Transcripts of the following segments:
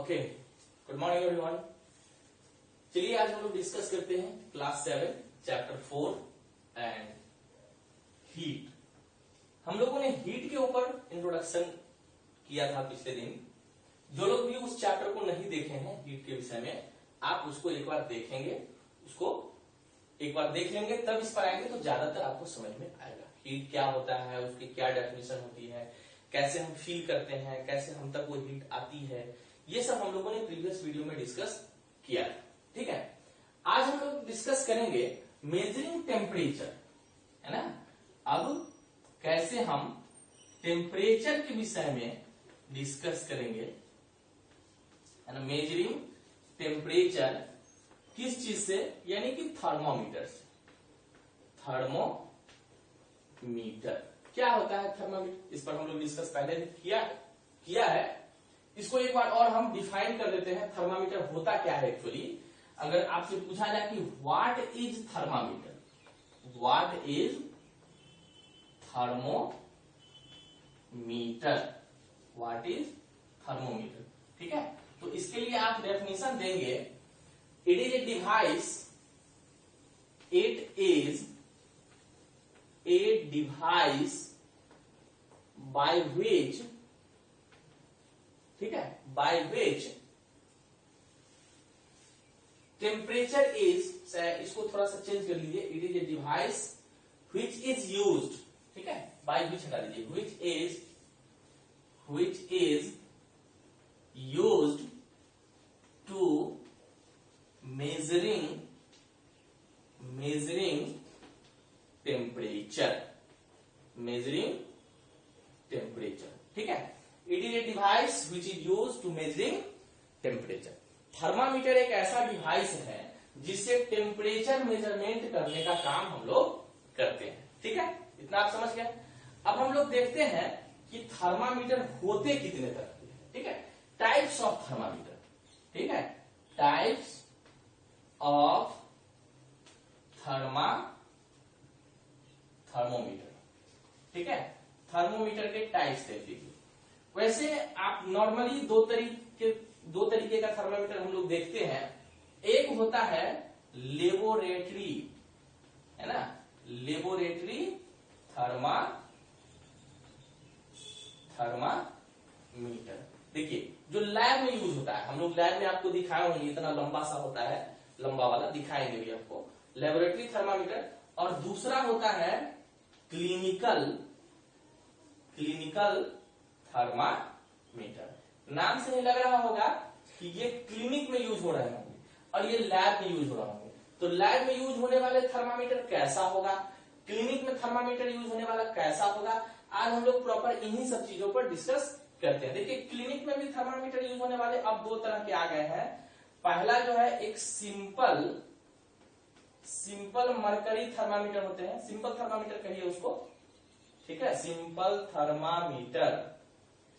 Okay, good morning everyone. चलिए आज हम लोग डिस्कस करते हैं क्लास 7 चैप्टर 4 एंड हीट। हम लोगों ने हीट के ऊपर इंट्रोडक्शन किया था पिछले दिन। जो लोग भी उस चैप्टर को नहीं देखे हैं हीट के विषय में, आप उसको एक बार देखेंगे, उसको एक बार देख लेंगे, तब इस पर आएंगे तो ज्यादातर आपको समझ में आएगा हीट क्या होता है, उसकी क्या डेफिनेशन होती है, कैसे हम फील करते हैं, कैसे हम तक वो हीट आती है। ये सब हम लोगों ने प्रीवियस वीडियो में डिस्कस किया था। ठीक है, आज हम लोग डिस्कस करेंगे मेजरिंग टेम्परेचर, है ना। अब कैसे हम टेम्परेचर के विषय में डिस्कस करेंगे, है ना। मेजरिंग टेम्परेचर किस चीज से, यानी कि थर्मोमीटर से। थर्मोमीटर क्या होता है, थर्मोमीटर, इस पर हम लोग डिस्कस पहले किया है। इसको एक बार और हम डिफाइन कर देते हैं, थर्मामीटर होता क्या है एक्चुअली। अगर आपसे पूछा जाए कि what is thermometer, what is thermometer, what is thermometer, ठीक है। तो इसके लिए आप डेफिनेशन देंगे, it is a device, it is a device by which, ठीक है, by which temperature is, इसको थोड़ा सा चेंज कर लीजिए, it is a device which is used, ठीक है, by which हटा दीजिए, which is used to measuring temperature, ठीक है। It is a device which is use to measuring temperature. Thermometer एक ऐसा डिवाइस है जिससे टेम्परेचर मेजरमेंट करने का काम हम लोग करते हैं, ठीक है। इतना आप समझ गए। अब हम लोग देखते हैं कि थर्मामीटर होते कितने तरह के हैं, ठीक है। टाइप्स ऑफ थर्मामीटर, ठीक है, टाइप्स ऑफ थर्मोमीटर, ठीक है। थर्मोमीटर के टाइप्स देख लीजिए। वैसे आप नॉर्मली दो तरीके का थर्मोमीटर हम लोग देखते हैं। एक होता है लेबोरेटरी, है ना, लेबोरेटरी थर्मामीटर। देखिए जो लैब में यूज होता है, हम लोग लैब में आपको दिखाए होंगे, इतना लंबा सा होता है, लंबा वाला दिखाएंगे भी आपको, लेबोरेटरी थर्मामीटर। और दूसरा होता है क्लिनिकल थर्मामीटर। नाम से ही लग रहा होगा कि ये क्लिनिक में यूज हो रहे होंगे और ये लैब में यूज हो रहे होंगे। तो लैब में यूज होने वाले थर्मामीटर कैसा होगा, क्लिनिक में थर्मामीटर यूज होने वाला कैसा होगा, आज हम लोग प्रॉपर इन्हीं सब चीजों पर डिस्कस करते हैं। देखिए क्लिनिक में भी थर्मामीटर यूज होने वाले अब दो तरह के आ गए हैं। पहला जो है एक सिंपल मरकरी थर्मामीटर होते हैं, सिंपल थर्मामीटर कहिए उसको, ठीक है।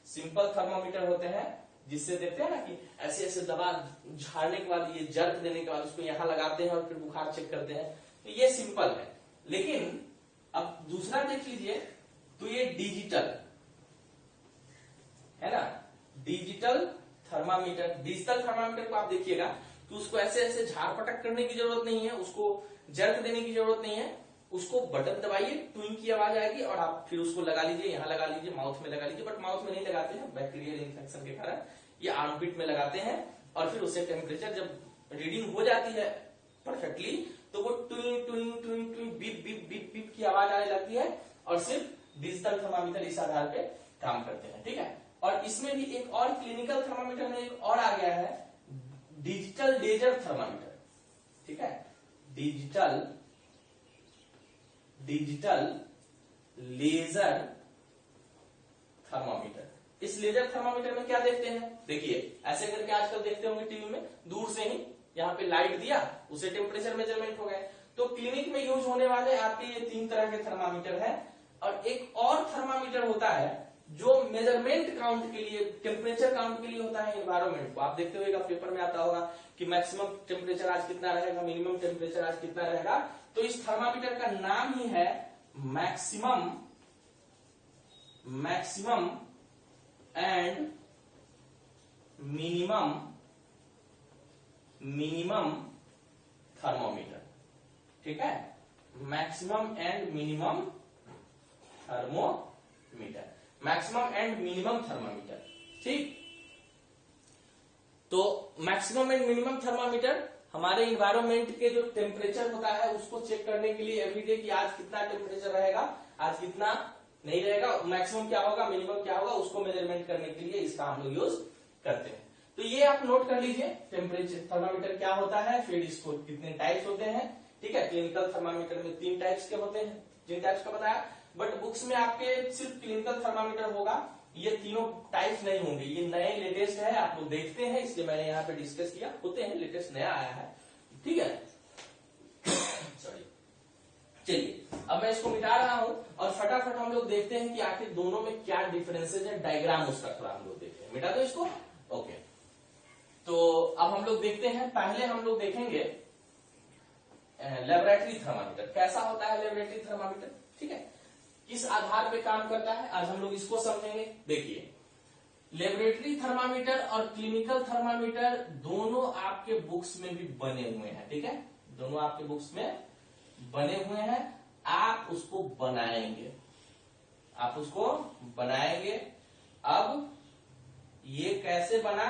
सिंपल थर्मामीटर होते हैं जिससे देखते हैं ना कि ऐसे ऐसे दबा झाड़ने के बाद, ये जर्क देने के बाद उसको यहां लगाते हैं और फिर बुखार चेक करते हैं, तो ये सिंपल है। लेकिन अब दूसरा देख लीजिए, तो ये डिजिटल है ना, डिजिटल थर्मामीटर को आप देखिएगा तो उसको ऐसे ऐसे झाड़ पटक करने की जरूरत नहीं है, उसको जर्क देने की जरूरत नहीं है, उसको बटन दबाइए, ट्विंग की आवाज आएगी और आप फिर उसको लगा लीजिए, यहां लगा लीजिए, माउथ में लगा लीजिए, बट माउथ में नहीं लगाते हैं बैक्टीरियल इन्फेक्शन के कारण, ये आर्मपिट में लगाते हैं। और फिर उससे टेम्परेचर जब रीडिंग हो जाती है परफेक्टली, तो वो ट्विंग ट्विंग ट्विंग ट्विंग बीप बीप बीप बीप की आवाज आने लगती है और सिर्फ डिजिटल थर्मामीटर इस आधार पे काम करते हैं, ठीक है। और इसमें भी एक और क्लिनिकल थर्मामीटर में एक और आ गया है, डिजिटल लेजर थर्मामीटर, ठीक है, डिजिटल लेजर थर्मामीटर। इस लेजर थर्मामीटर में क्या देखते हैं, देखिए ऐसे करके आजकल देखते होंगे टीवी में, दूर से ही यहाँ पे लाइट दिया, उसे टेम्परेचर मेजरमेंट हो गए। तो क्लिनिक में यूज होने वाले आपके ये तीन तरह के थर्मामीटर हैं। और एक और थर्मामीटर होता है जो मेजरमेंट काउंट के लिए, टेम्परेचर काउंट के लिए होता है एनवायरमेंट को। आप देखते हुए पेपर में आता होगा कि मैक्सिमम टेम्परेचर आज कितना रहेगा, मिनिमम टेम्परेचर आज कितना रहेगा। तो इस थर्मामीटर का नाम ही है मैक्सिमम एंड मिनिमम थर्मोमीटर, ठीक है, maximum and minimum thermometer, maximum and minimum thermometer, ठीक। तो मैक्सिमम एंड मिनिमम थर्मामीटर हमारे इन्वायरमेंट के जो टेम्परेचर होता है उसको चेक करने के लिए एवरीडे कि आज कितना टेम्परेचर रहेगा, आज कितना नहीं रहेगा, मैक्सिमम क्या होगा, मिनिमम क्या होगा, उसको मेजरमेंट करने के लिए इसका हम लोग यूज करते हैं। तो ये आप नोट कर लीजिए, टेम्परेचर थर्मामीटर क्या होता है, फिर इसको कितने टाइप्स होते हैं, ठीक है। क्लिनिकल थर्मामीटर में 3 टाइप्स के होते हैं, जिन टाइप्स का बताया, बट बुक्स में आपके सिर्फ क्लिनिकल थर्मामीटर होगा, ये तीनों टाइप्स नहीं होंगे, ये नए लेटेस्ट है, आप लोग देखते हैं इसलिए मैंने यहाँ पे डिस्कस किया, होते हैं, लेटेस्ट नया आया है, ठीक है। सॉरी, चलिए अब मैं इसको मिटा रहा हूं और फटाफट हम लोग देखते हैं कि आखिर दोनों में क्या डिफरेंसेस है, डायग्राम उसका थोड़ा हम लोग देखते हैं। मिटा दो इसको, ओके। तो अब हम लोग देखते हैं, पहले हम लोग देखेंगे लेबोरेटरी थर्मामीटर कैसा होता है, लेबोरेटरी थर्मामीटर, ठीक है, किस आधार पे काम करता है, आज हम लोग इसको समझेंगे। देखिए, लेबोरेटरी थर्मामीटर और क्लिनिकल थर्मामीटर दोनों आपके बुक्स में भी बने हुए हैं, ठीक है, दोनों आपके बुक्स में बने हुए हैं, आप उसको बनाएंगे, आप उसको बनाएंगे। अब ये कैसे बना,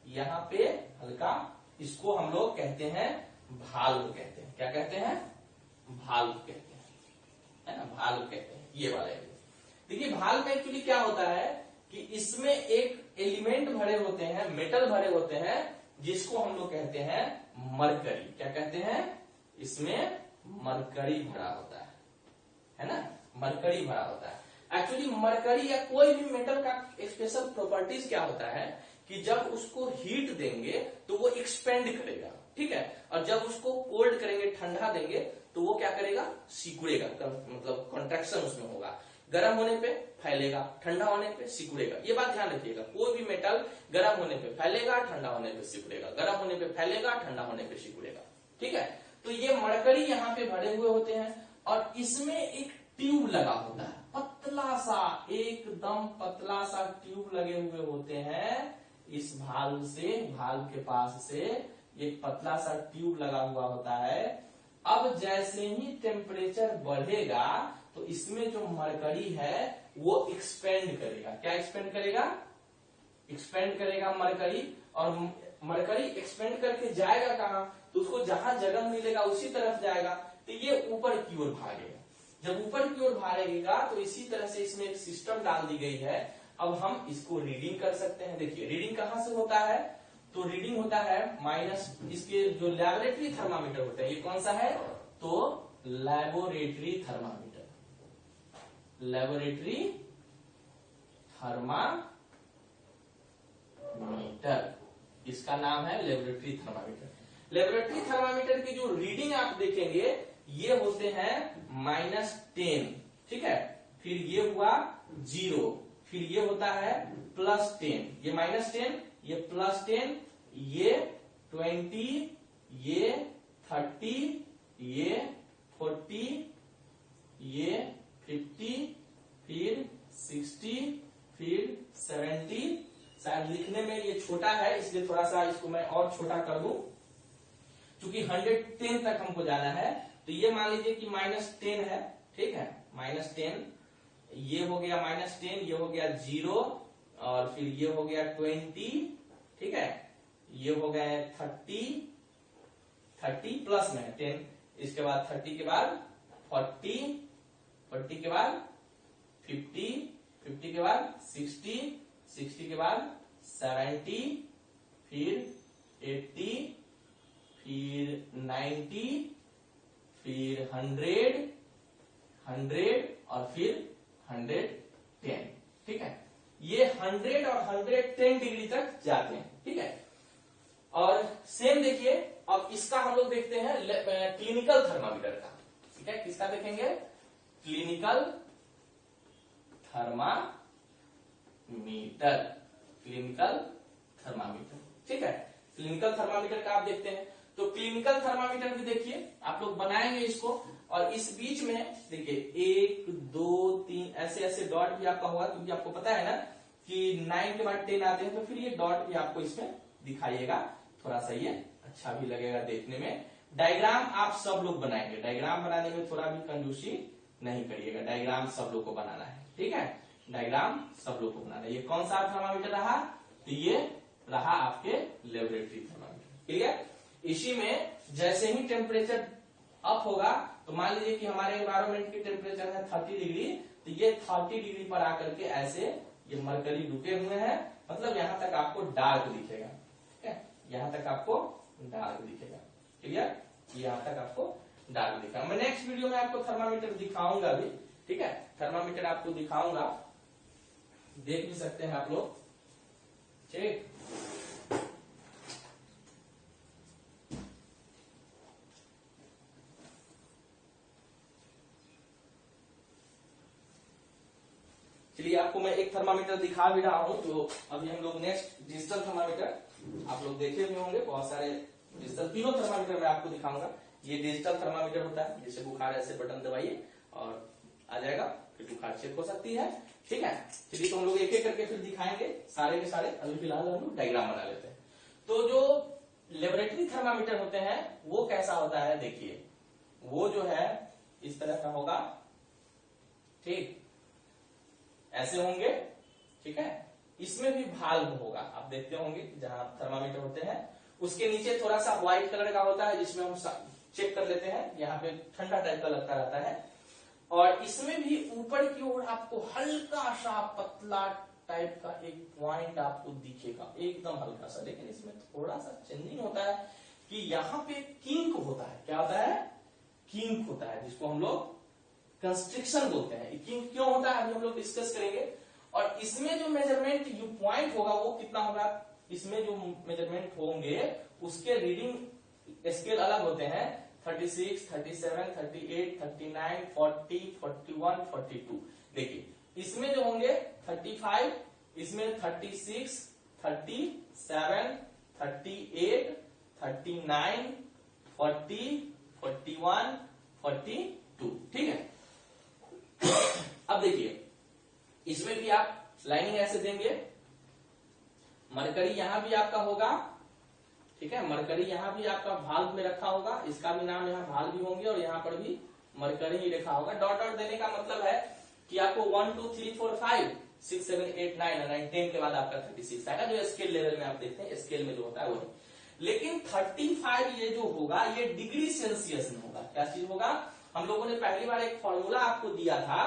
यहां पे हल्का, इसको हम लोग कहते हैं भाल्व कहते हैं, क्या कहते हैं, भाल्व कहते हैं, है ना, भाल्व कहते हैं, ये वाला एरिया। देखिए भाल्व में एक्चुअली क्या होता है कि इसमें एक एलिमेंट भरे होते हैं, मेटल भरे होते हैं, जिसको हम लोग कहते हैं मरकरी, क्या कहते हैं, इसमें मरकरी भरा होता है ना, मरकरी भरा होता है। एक्चुअली मरकरी या कोई भी मेटल का स्पेशल प्रॉपर्टीज क्या होता है कि जब उसको हीट देंगे तो वो एक्सपेंड करेगा, ठीक है, और जब उसको कोल्ड करेंगे, ठंडा देंगे, तो वो क्या करेगा, सिकुड़ेगा, मतलब कॉन्ट्रैक्शन उसमें होगा, गर्म होने पे फैलेगा, ठंडा होने पे सिकुड़ेगा। ये बात ध्यान रखिएगा, कोई भी मेटल गर्म होने पे फैलेगा, ठंडा होने पे सिकुड़ेगा, गर्म होने पे फैलेगा, ठंडा होने पे सिकुड़ेगा, ठीक है। तो ये मरकरी यहाँ पे भरे हुए होते हैं और इसमें एक ट्यूब लगा होता है, पतला सा, एकदम पतला सा ट्यूब लगे हुए होते हैं, इस भाल्व से, भाल्व के पास से एक पतला सा ट्यूब लगा हुआ होता है। अब जैसे ही टेम्परेचर बढ़ेगा तो इसमें जो मरकरी है वो एक्सपेंड करेगा, क्या एक्सपेंड करेगा, एक्सपेंड करेगा मरकरी, और मरकरी एक्सपेंड करके जाएगा कहां, तो उसको जहां जगह मिलेगा उसी तरफ जाएगा, तो ये ऊपर की ओर भागेगा। जब ऊपर की ओर भागेगा तो इसी तरह से इसमें एक सिस्टम डाल दी गई है। अब हम इसको रीडिंग कर सकते हैं। देखिए रीडिंग कहां से होता है, तो रीडिंग होता है माइनस, इसके जो लैबोरेटरी थर्मामीटर होता है, ये कौन सा है, तो लैबोरेटरी थर्मामीटर, लैबोरेटरी थर्मामीटर, इसका नाम है लेबोरेटरी थर्मामीटर। लेबोरेटरी थर्मामीटर की जो रीडिंग आप देखेंगे ये होते हैं -10, ठीक है, फिर ये हुआ 0, फिर ये होता है +10, ये -10, ये +10, ये 20, ये 30, ये 40, ये 50, फिर 60, फिर 70। शायद लिखने में ये छोटा है इसलिए थोड़ा सा इसको मैं और छोटा कर दूं, क्योंकि 110 तक हमको जाना है। तो ये मान लीजिए कि -10 है, ठीक है, -10, ये हो गया -10, ये हो गया 0, और फिर ये हो गया 20, ठीक है, ये हो गया 30 प्लस में 10, इसके बाद 30 के बाद 40, 40 के बाद 50, 50 के बाद 60, 60 के बाद 70, फिर 80, फिर 90, फिर 100, 100 और फिर 110, ठीक है, ये 100 और 110 डिग्री तक जाते हैं, ठीक है। और सेम देखिए, अब इसका हम लोग देखते हैं क्लिनिकल थर्मामीटर का, ठीक है, किसका देखेंगे, क्लिनिकल थर्मामीटर, क्लिनिकल थर्मामीटर, ठीक है, क्लिनिकल थर्मामीटर का आप देखते हैं। तो क्लिनिकल थर्मामीटर भी देखिए, आप लोग बनाएंगे इसको, और इस बीच में देखिए 1 2 3 ऐसे ऐसे डॉट भी आपका होगा, क्योंकि आपको पता है ना कि 9 के बाद 10 आते हैं तो फिर ये डॉट भी आपको इसमें दिखाइएगा, थोड़ा सा ये अच्छा भी लगेगा देखने में। डायग्राम आप सब लोग बनाएंगे, डायग्राम बनाने में थोड़ा भी कंजूसी नहीं करिएगा, डायग्राम सब लोग को बनाना है, ठीक है, डायग्राम सब लोग को बनाना है। ये कौन सा थर्मामीटर रहा, तो ये रहा आपके लेबोरेटरी थर्मामीटर, क्लियर। इसी में जैसे ही टेम्परेचर अप होगा, तो मान लीजिए कि हमारे एनवायरमेंट की टेम्परेचर है 30 डिग्री, तो ये 30 डिग्री पर आकर के ऐसे ये मरकरी रुके हुए हैं, मतलब यहां तक आपको डार्क दिखेगा, ठीक है, यहां तक आपको डार्क दिखेगा, क्लियर, यहां तक आपको डार्क दिखेगा। मैं नेक्स्ट वीडियो में आपको थर्मामीटर दिखाऊंगा भी, ठीक है, थर्मामीटर आपको दिखाऊंगा, देख भी सकते हैं आप लोग, ठीक। चलिए आपको मैं एक थर्मामीटर दिखा भी रहा हूं, जो अभी हम लोग नेक्स्ट डिजिटल थर्मामीटर आप लोग देखे हुए होंगे, बहुत सारे डिजिटल तीनों थर्मामीटर मैं आपको दिखाऊंगा। ये डिजिटल थर्मामीटर होता है, जैसे बुखार ऐसे बटन दबाइए और आ जाएगा, फिर बुखार चेक हो सकती है, ठीक है। चलिए तो हम लोग एक एक करके फिर दिखाएंगे सारे के सारे, अभी फिलहाल हम लोग डायग्राम बना लेते हैं। तो जो लेबोरेटरी थर्मामीटर होते हैं वो कैसा होता है, देखिए वो जो है इस तरह का होगा, ठीक, ऐसे होंगे, ठीक है। इसमें भी भाल्व होगा, आप देखते होंगे जहां थर्मामीटर होते हैं उसके नीचे थोड़ा सा व्हाइट कलर का होता है, जिसमें हम चेक कर लेते हैं, यहाँ पे ठंडा टाइप का लगता रहता है। और इसमें भी ऊपर की ओर आपको हल्का सा पतला टाइप का एक पॉइंट आपको दिखेगा, एकदम हल्का सा, लेकिन इसमें थोड़ा सा चेंजिंग होता है कि यहाँ पे किंक होता है, क्या होता है, किंक होता है, जिसको हम लोग कंस्ट्रिक्शन बोलते हैं। किंक क्यों होता है अभी हम लोग डिस्कस करेंगे। और इसमें जो मेजरमेंट जो पॉइंट होगा वो कितना होगा, इसमें जो मेजरमेंट होंगे उसके रीडिंग स्केल अलग होते हैं, 36, 37, 38, 39, 40, 41, 42। देखिए इसमें जो होंगे 35, इसमें 36, 37, 38, 39, 40, 41, 42, ठीक है। अब देखिए इसमें भी आप लाइनिंग ऐसे देंगे, मरकरी यहां भी आपका होगा, ठीक है, मरकरी यहां भी आपका भाल्व में रखा होगा, इसका भी नाम यहाँ भाल्व भी होंगे, और यहाँ पर भी मरकरी ही लिखा होगा। डॉट डॉट देने का मतलब है कि आपको 1 2 3 4 5 6 7 8 9 9 10 के बाद आपका 36 आएगा, जो स्केल लेवल में आप देखते हैं, स्केल में जो होता है वही। लेकिन 35 ये जो होगा ये डिग्री सेल्सियस में होगा। क्या चीज होगा, हम लोगों ने पहली बार एक फॉर्मूला आपको दिया था,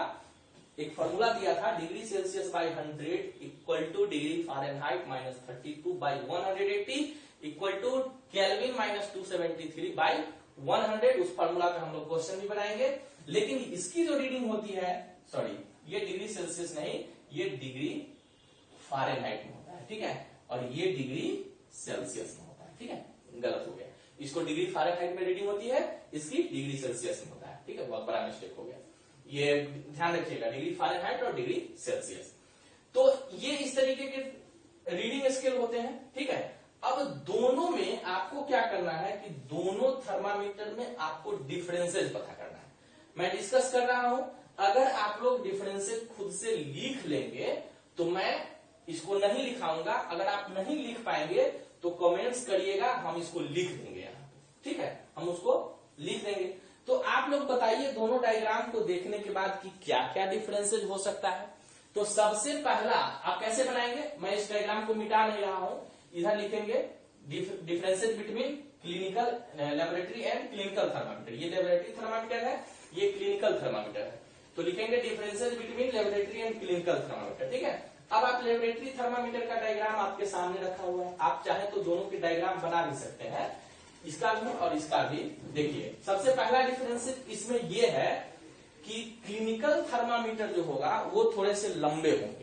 एक फॉर्मूला दिया था, degree Celsius by 100 equal to degree Fahrenheit minus 32 by 180 equal to Kelvin minus 273 by 100। उस फॉर्मूला पे हम लोग क्वेश्चन भी बनाएंगे। लेकिन इसकी जो रीडिंग होती है, सॉरी ये डिग्री सेल्सियस नहीं, ये डिग्री फ़ारेनहाइट में होता है, ठीक है, और ये डिग्री सेल्सियस में होता है, ठीक है, गलत हो गया। इसको डिग्री फ़ारेनहाइट में रीडिंग होती है, इसकी डिग्री सेल्सियस में होता है, ठीक है, बहुत बड़ा मिस्टेक हो गया, ये ध्यान रखिएगा, डिग्री फ़ारेनहाइट और डिग्री सेल्सियस। तो ये इस तरीके के रीडिंग स्केल होते हैं, ठीक है। अब दोनों में आपको क्या करना है कि दोनों थर्मामीटर में आपको डिफरेंसेस पता करना है। मैं डिस्कस कर रहा हूं, अगर आप लोग डिफरेंसेस खुद से लिख लेंगे तो मैं इसको नहीं लिखाऊंगा, अगर आप नहीं लिख पाएंगे तो कमेंट्स करिएगा, हम इसको लिख देंगे यहाँ, ठीक है, हम उसको लिख देंगे। तो आप लोग बताइए दोनों डायग्राम को देखने के बाद कि क्या क्या डिफरेंसेस हो सकता है। तो सबसे पहला आप कैसे बनाएंगे, मैं इस डायग्राम को मिटा नहीं रहा हूं, इधर लिखेंगे differences between clinical laboratory and clinical thermometer. ये लेबोरेटरी थर्मामीटर है, ये क्लिनिकल थर्मामीटर है, तो लिखेंगे differences between laboratory and clinical thermometer, ठीक है। अब आप लेबोरेटरी थर्मामीटर का डायग्राम आपके सामने रखा हुआ है, आप चाहे तो दोनों के डायग्राम बना भी सकते हैं, इसका भी और इसका भी। देखिए सबसे पहला डिफरेंस इसमें यह है कि क्लिनिकल थर्मामीटर जो होगा वो थोड़े से लंबे होंगे,